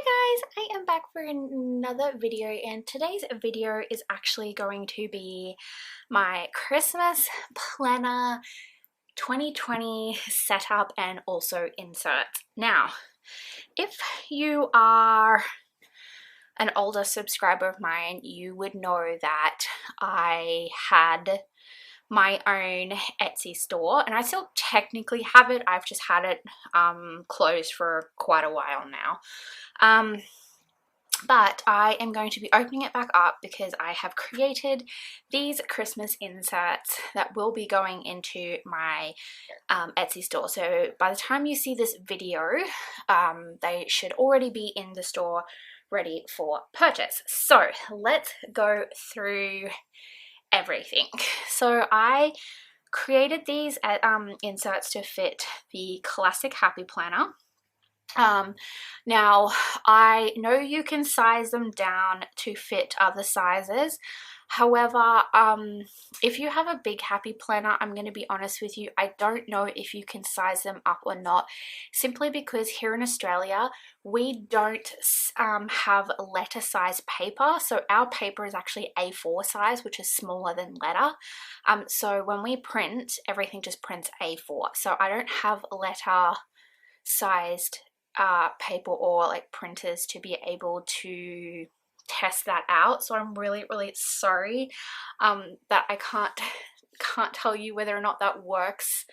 Hi guys, I am back for another video, and today's video is actually going to be my Christmas planner 2020 setup and also inserts. Now, if you are an older subscriber of mine, you would know that I had my own Etsy store, and I still technically have it. I've just had it closed for quite a while now. But I am going to be opening it back up because I have created these Christmas inserts that will be going into my Etsy store. So by the time you see this video, they should already be in the store ready for purchase. So let's go through everything. So I created these inserts to fit the classic Happy Planner. Now I know you can size them down to fit other sizes. However, if you have a big Happy Planner, I'm going to be honest with you, I don't know if you can size them up or not, simply because here in Australia we don't have letter size paper. So our paper is actually A4 size, which is smaller than letter. So when we print, everything just prints A4. So I don't have letter sized paper or like printers to be able to test that out. So I'm really sorry that I can't tell you whether or not that works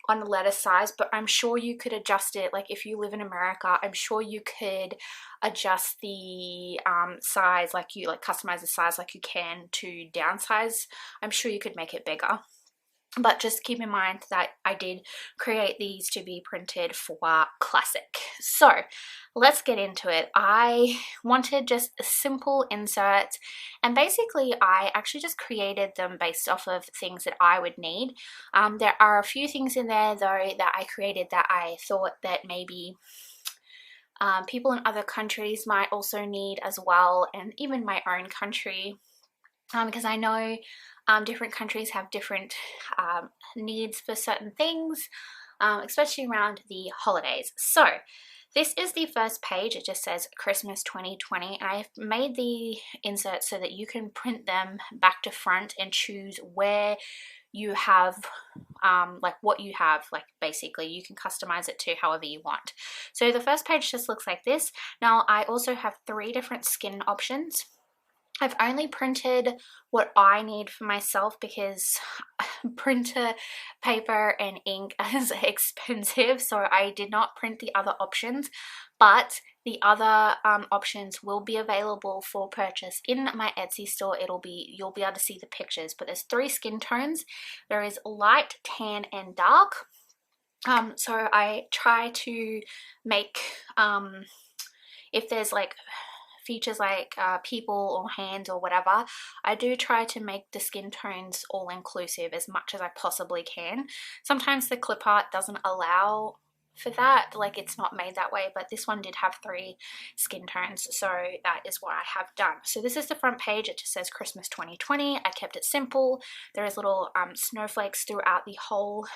on the letter size, but I'm sure you could adjust it. Like if you live in America, I'm sure you could adjust the size, customize the size like you can to downsize. I'm sure you could make it bigger. But just keep in mind that I did create these to be printed for classic. So let's get into it. I wanted just a simple insert, and basically I actually just created them based off of things that I would need. There are a few things in there though that I created that I thought that maybe people in other countries might also need as well, and even my own country, because I know different countries have different needs for certain things, especially around the holidays. So this is the first page. It just says Christmas 2020, and I've made the inserts so that you can print them back to front and choose where you have like what you have. Like basically you can customize it to however you want. So the first page just looks like this. Now I also have 3 different skin options. I've only printed what I need for myself because printer paper and ink is expensive, so I did not print the other options, but the other options will be available for purchase in my Etsy store. You'll be able to see the pictures, but there's 3 skin tones. There is light, tan, and dark. So I try to make, if there's like features like people or hands or whatever, I do try to make the skin tones all inclusive as much as I possibly can. Sometimes the clip art doesn't allow for that, like it's not made that way, but this one did have 3 skin tones, so that is what I have done. So this is the front page. It just says Christmas 2020. I kept it simple. There is little snowflakes throughout the whole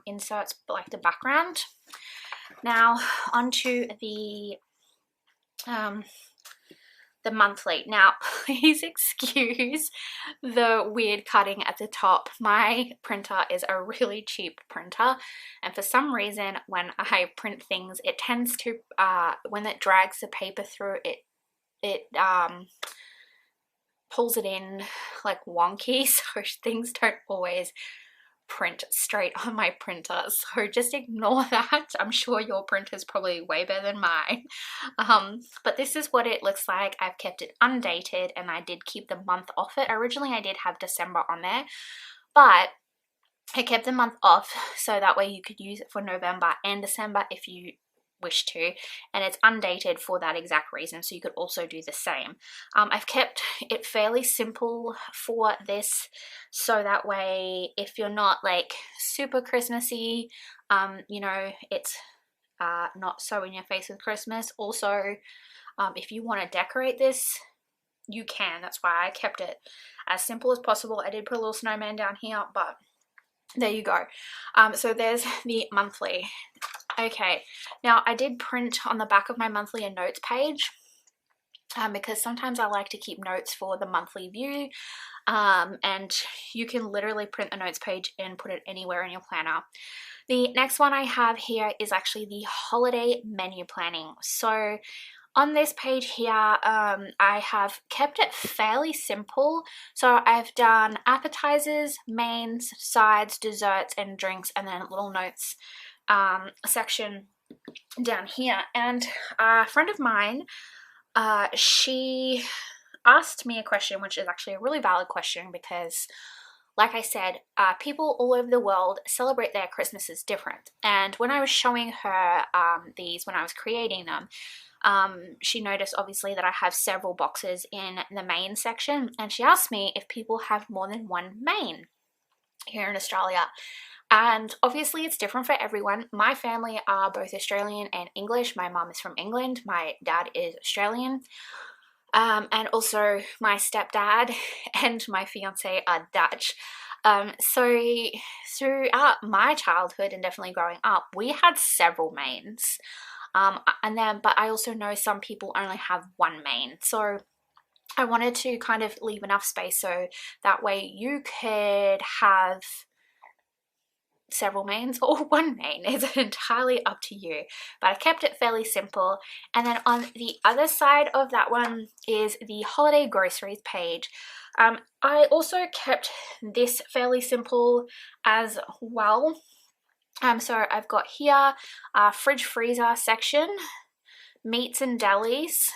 inserts, like the background. Now onto the monthly. Now please excuse the weird cutting at the top. My printer is a really cheap printer, and for some reason when I print things, it tends to when it drags the paper through, it pulls it in like wonky, so things don't always print straight on my printer, so just ignore that. I'm sure your printer is probably way better than mine. But this is what it looks like. I've kept it undated, and I did keep the month off it. Originally I did have December on there, but I kept the month off so that way you could use it for November and December if you wish to, and it's undated for that exact reason, so you could also do the same. I've kept it fairly simple for this, so that way if you're not like super Christmassy, you know, it's not so in your face with Christmas. Also, if you want to decorate this, you can. That's why I kept it as simple as possible. I did put a little snowman down here, but there you go. So there's the monthly. Okay, now I did print on the back of my monthly a notes page. because sometimes I like to keep notes for the monthly view, and you can literally print the notes page and put it anywhere in your planner. The next one I have here is actually the holiday menu planning. So on this page here, I have kept it fairly simple. So I've done appetizers, mains, sides, desserts, and drinks, and then little notes section down here. And a friend of mine, she asked me a question, which is actually a really valid question because, like I said, people all over the world celebrate their Christmases different. And when I was showing her these, when I was creating them, she noticed obviously that I have several boxes in the main section, and she asked me if people have more than one main here in Australia. And obviously it's different for everyone. My family are both Australian and English. My mum is from England, my dad is Australian. And also my stepdad and my fiance are Dutch. So throughout my childhood and definitely growing up, we had several mains. But I also know some people only have one main. So I wanted to kind of leave enough space so that way you could have several mains or one main. It's entirely up to you, but I kept it fairly simple. And then on the other side of that one is the holiday groceries page. I also kept this fairly simple as well. So I've got here fridge freezer section, meats and delis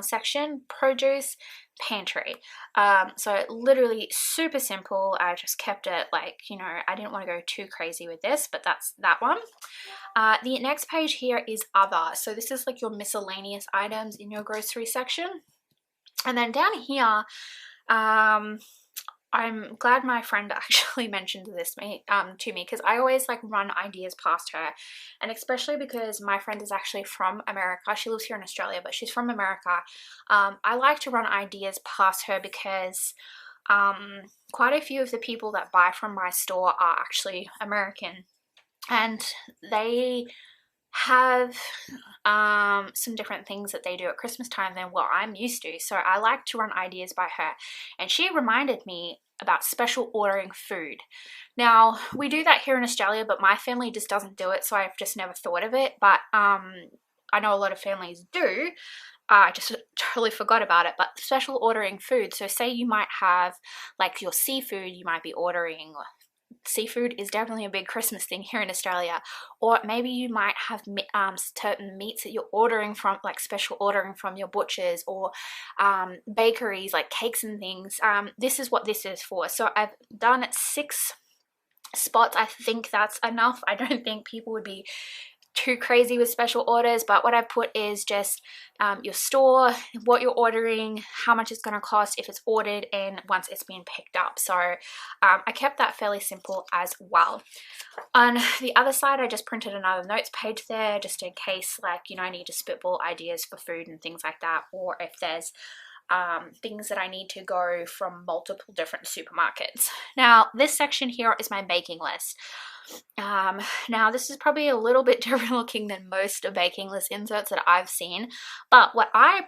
section, produce, pantry. So literally super simple. I just kept it like, you know, I didn't want to go too crazy with this, but that's that one. The next page here is other. So this is like your miscellaneous items in your grocery section. And then down here, I'm glad my friend actually mentioned this to me because I always like run ideas past her, and especially because my friend is actually from America. She lives here in Australia, but she's from America. I like to run ideas past her because quite a few of the people that buy from my store are actually American, and they have some different things that they do at Christmas time than what I'm used to. So I like to run ideas by her, and she reminded me about special ordering food. Now we do that here in Australia, but my family just doesn't do it, so I've just never thought of it. But I know a lot of families do. I just totally forgot about it. But special ordering food, so say you might have like your seafood, you might be ordering. Seafood is definitely a big Christmas thing here in Australia. Or maybe you might have certain meats that you're ordering from, like special ordering from your butchers or bakeries, like cakes and things. This is what this is for. So I've done 6 spots. I think that's enough. I don't think people would be too crazy with special orders, but what I put is just your store, what you're ordering, how much it's going to cost if it's ordered, and once it's been picked up. So I kept that fairly simple as well. On the other side, I just printed another notes page there just in case, like, you know, I need to spitball ideas for food and things like that, or if there's things that I need to go from multiple different supermarkets. Now this section here is my baking list. Now this is probably a little bit different looking than most of baking list inserts that I've seen, but what I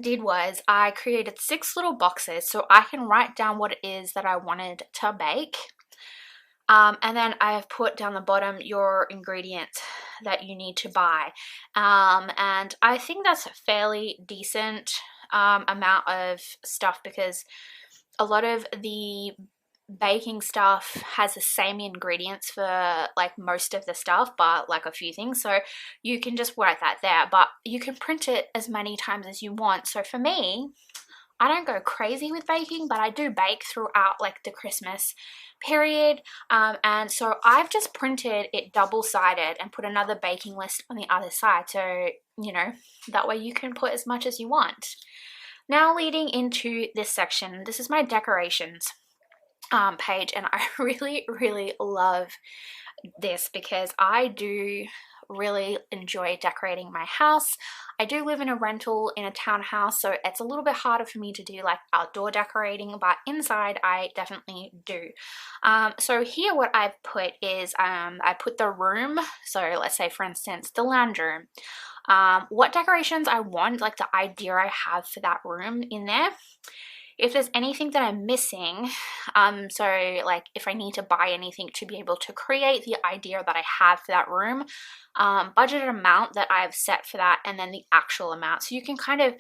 did was I created 6 little boxes so I can write down what it is that I wanted to bake. And then I have put down the bottom your ingredients that you need to buy. And I think that's a fairly decent amount of stuff because a lot of the baking stuff has the same ingredients for like most of the stuff, but like a few things, so you can just write that there, but you can print it as many times as you want. So for me, I don't go crazy with baking, but I do bake throughout like the Christmas period, and so I've just printed it double-sided and put another baking list on the other side, so you know, that way you can put as much as you want. Now leading into this section, this is my decorations page, and I really love this because I do really enjoy decorating my house. I do live in a rental in a townhouse, so it's a little bit harder for me to do like outdoor decorating, but inside I definitely do. So here what I've put is I put the room, so let's say for instance the lounge room. what decorations I want, like the idea I have for that room in there. If there's anything that I'm missing, so like if I need to buy anything to be able to create the idea that I have for that room, budgeted amount that I've set for that, and then the actual amount. So you can kind of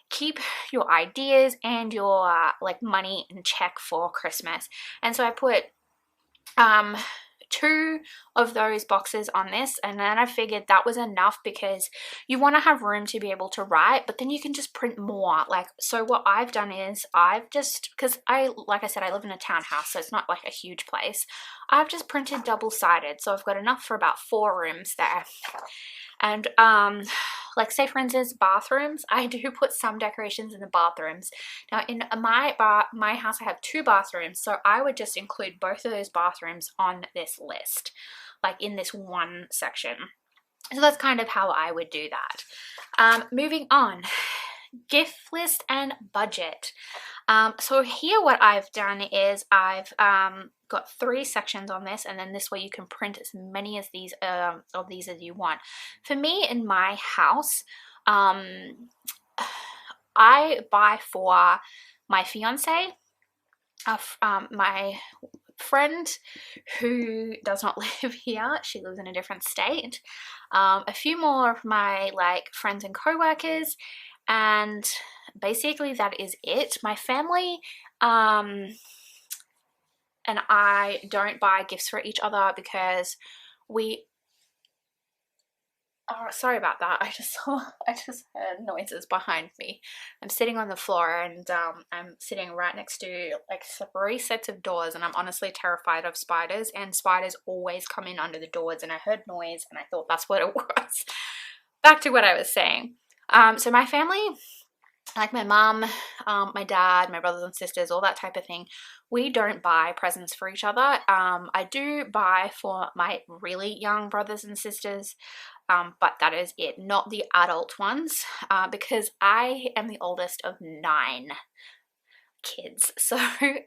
keep your ideas and your like money in check for Christmas. And so I put 2 of those boxes on this, and then I figured that was enough because you want to have room to be able to write, but then you can just print more. Like, so what I've done is I've just, because like I said, I live in a townhouse, so it's not like a huge place, I've just printed double-sided, so I've got enough for about 4 rooms there. And like say for instance bathrooms, I do put some decorations in the bathrooms. Now in my house I have 2 bathrooms, so I would just include both of those bathrooms on this list, like in this one section. So that's kind of how I would do that. Moving on, gift list and budget. So here what I've done is I've got 3 sections on this, and then this way you can print as many as these as you want. For me in my house, I buy for my fiance, my friend who does not live here, she lives in a different state, a few more of my like friends and co-workers, and basically that is it. My family and I don't buy gifts for each other because we, oh, sorry about that. I just heard noises behind me. I'm sitting on the floor, and I'm sitting right next to like 3 sets of doors, and I'm honestly terrified of spiders, and spiders always come in under the doors, and I heard noise and I thought that's what it was. Back to what I was saying. So my family, like my mom, my dad, my brothers and sisters, all that type of thing, we don't buy presents for each other. I do buy for my really young brothers and sisters, but that is it, not the adult ones, because I am the oldest of 9 kids, so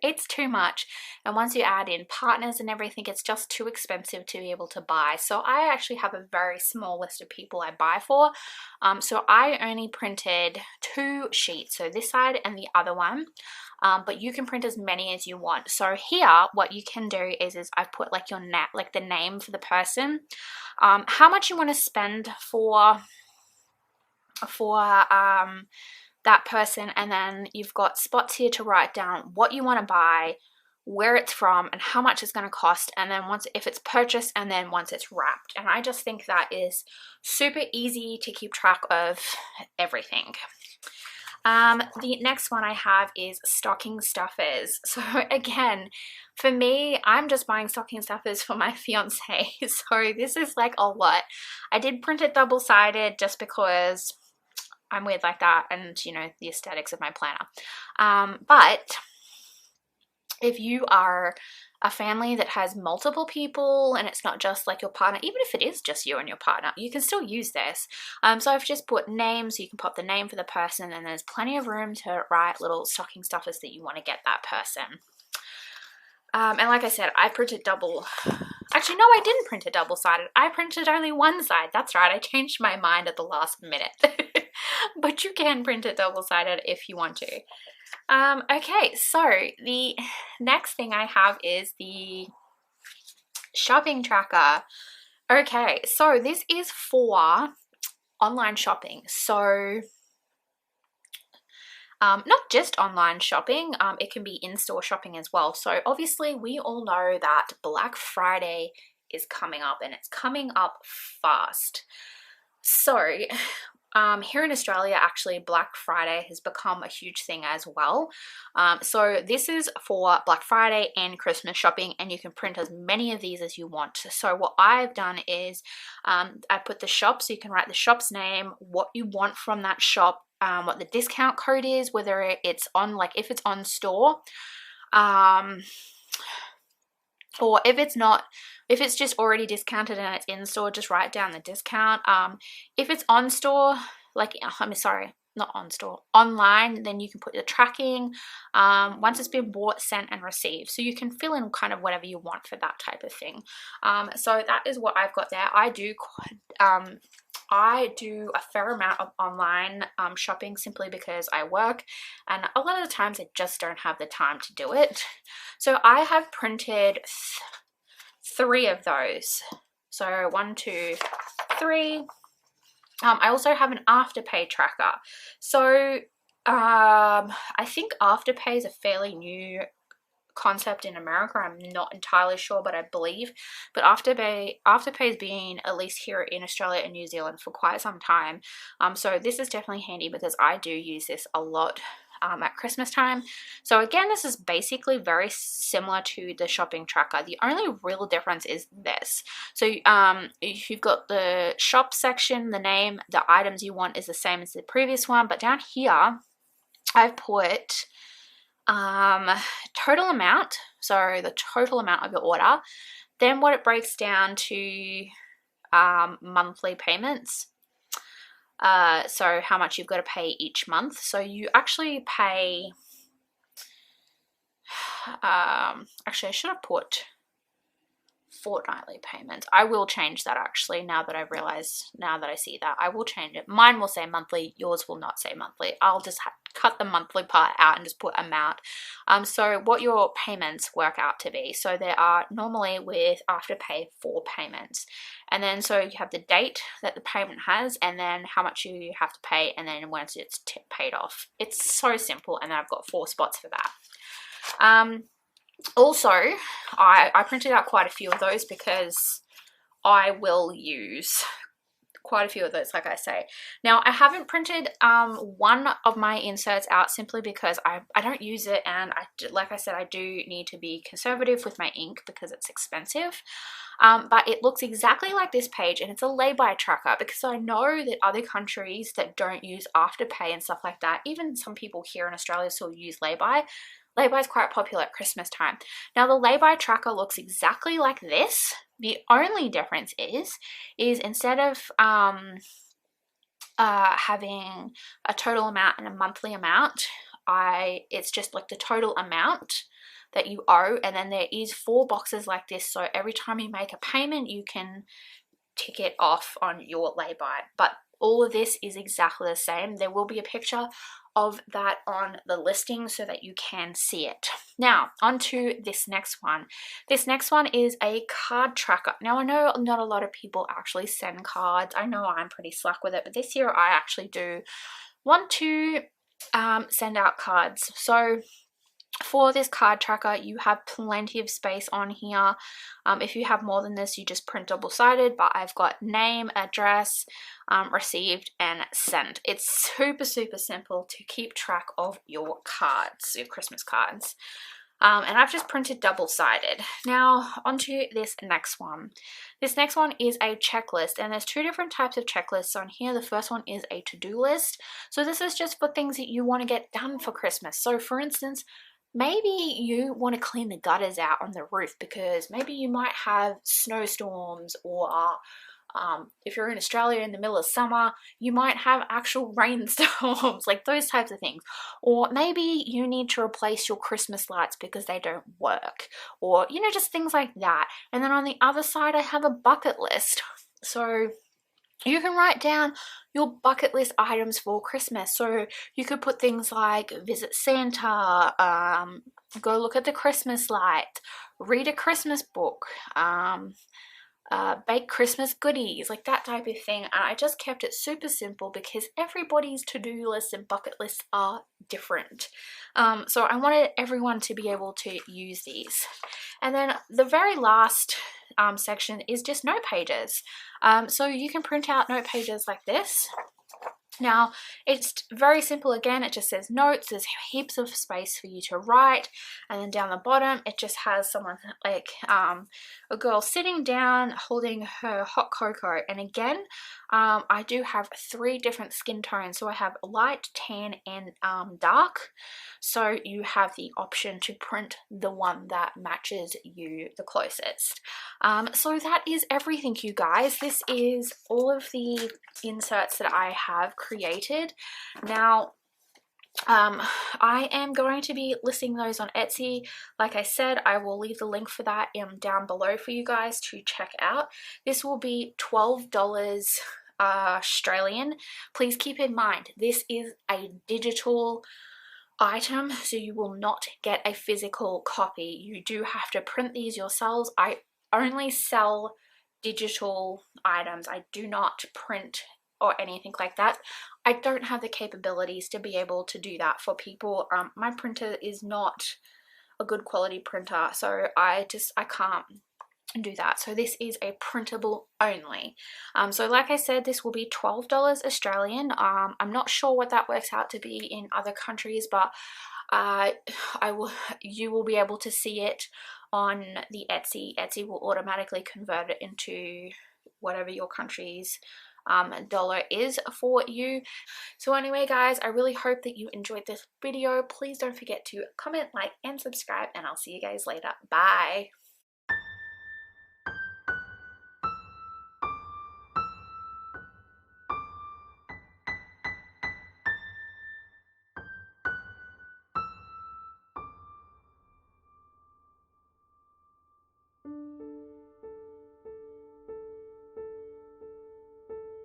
it's too much, and once you add in partners and everything, it's just too expensive to be able to buy. So I actually have a very small list of people I buy for. So I only printed 2 sheets, so this side and the other one, but you can print as many as you want. So here what you can do is I put like your like the name for the person, how much you want to spend for that person, and then you've got spots here to write down what you want to buy, where it's from, and how much it's going to cost, and then if it's purchased, and then once it's wrapped. And I just think that is super easy to keep track of everything. The next one I have is stocking stuffers. So again, for me, I'm just buying stocking stuffers for my fiance, so this is like a lot. I did print it double-sided just because I'm weird like that, and you know, the aesthetics of my planner. But if you are a family that has multiple people and it's not just like your partner, even if it is just you and your partner, you can still use this. So I've just put names, so you can pop the name for the person, and there's plenty of room to write little stocking stuffers that you want to get that person. And like I said, I printed actually no, I didn't print it double-sided. I printed only one side. That's right, I changed my mind at the last minute. But you can print it double-sided if you want to. Okay, so the next thing I have is the shopping tracker. Okay, so this is for online shopping. So not just online shopping, it can be in-store shopping as well. So obviously we all know that Black Friday is coming up, and it's coming up fast. So here in Australia, actually, Black Friday has become a huge thing as well. So this is for Black Friday and Christmas shopping, and you can print as many of these as you want. So what I've done is I put the shop, so you can write the shop's name, what you want from that shop, what the discount code is, whether it's on, like if it's on store, or if it's not, if it's just already discounted and it's in store, just write down the discount. If it's on store, like, I'm sorry, not on store, online, then you can put the tracking, once it's been bought, sent, and received. So you can fill in kind of whatever you want for that type of thing. So that is what I've got there. I do I do a fair amount of online shopping simply because I work, and a lot of the times I just don't have the time to do it. So I have printed 3 of those. So 1, 2, 3. I also have an Afterpay tracker. So I think Afterpay is a fairly new concept in America. I'm not entirely sure, but I believe. But Afterpay has been, at least here in Australia and New Zealand, for quite some time. So this is definitely handy because I do use this a lot at Christmas time. So again, this is basically very similar to the shopping tracker. The only real difference is this. So if you've got the shop section, the name, the items you want is the same as the previous one, but down here I've put total amount, so the total amount of your order, then what it breaks down to monthly payments, so how much you've got to pay each month. So you actually pay, actually I should have put fortnightly payments. I will change that actually, now that I see that. I will change it. Mine will say monthly, yours will not say monthly. I'll just cut the monthly part out and just put amount. So what your payments work out to be. So there are normally with Afterpay 4 payments. And then so you have the date that the payment has, and then how much you have to pay, and then once it's paid off. It's so simple, and then I've got 4 spots for that. Also, I printed out quite a few of those because I will use quite a few of those, like I say. Now, I haven't printed one of my inserts out simply because I don't use it, and like I said, I do need to be conservative with my ink because it's expensive. But it looks exactly like this page, and it's a lay-by tracker because I know that other countries that don't use Afterpay and stuff like that, even some people here in Australia still use lay-by. Lay-by is quite popular at Christmas time. Now, the lay-by tracker looks exactly like this. The only difference is instead of having a total amount and a monthly amount, it's just like the total amount that you owe, and then there is 4 boxes like this, so every time you make a payment you can tick it off on your lay-by. But all of this is exactly the same. There will be a picture of that on the listing so that you can see it. Now, on to this next one. This next one is a card tracker. Now, I know not a lot of people actually send cards. I know I'm pretty slack with it, but this year I actually do want to send out cards. So for this card tracker, you have plenty of space on here. If you have more than this, you just print double-sided, but I've got name, address, received, and sent. It's super simple to keep track of your cards, your Christmas cards. And I've just printed double-sided. Now, onto this next one. This next one is a checklist, and there's 2 different types of checklists on here. The first one is a to-do list. So this is just for things that you want to get done for Christmas. So for instance, maybe you want to clean the gutters out on the roof because maybe you might have snowstorms, or if you're in Australia in the middle of summer, you might have actual rainstorms, like those types of things. Or maybe you need to replace your Christmas lights because they don't work, or, you know, just things like that. And then on the other side, I have a bucket list. So you can write down your bucket list items for Christmas. So you could put things like visit Santa, go look at the Christmas light, read a Christmas book, bake Christmas goodies, like that type of thing. And I just kept it super simple because everybody's to-do lists and bucket lists are different. So I wanted everyone to be able to use these. And then the very last section is just note pages. So you can print out note pages like this. Now, it's very simple. Again, it just says notes. There's heaps of space for you to write, and then down the bottom it just has someone like a girl sitting down holding her hot cocoa. And again, I do have 3 different skin tones, so I have light, tan, and dark. So you have the option to print the one that matches you the closest. So that is everything, you guys. This is all of the inserts that I have created. Now, I am going to be listing those on Etsy. Like I said, I will leave the link for that down below for you guys to check out. This will be $12 Australian. Please keep in mind this is a digital item, so you will not get a physical copy. You do have to print these yourselves. I only sell digital items. I do not print or anything like that. I don't have the capabilities to be able to do that for people. My printer is not a good quality printer, so I can't do that. So this is a printable only. So like I said, this will be $12 Australian. I'm not sure what that works out to be in other countries, but you will be able to see it on the Etsy. Etsy will automatically convert it into whatever your country's dollar is for you. So anyway guys, I really hope that you enjoyed this video. Please don't forget to comment, like, and subscribe, and I'll see you guys later. Bye.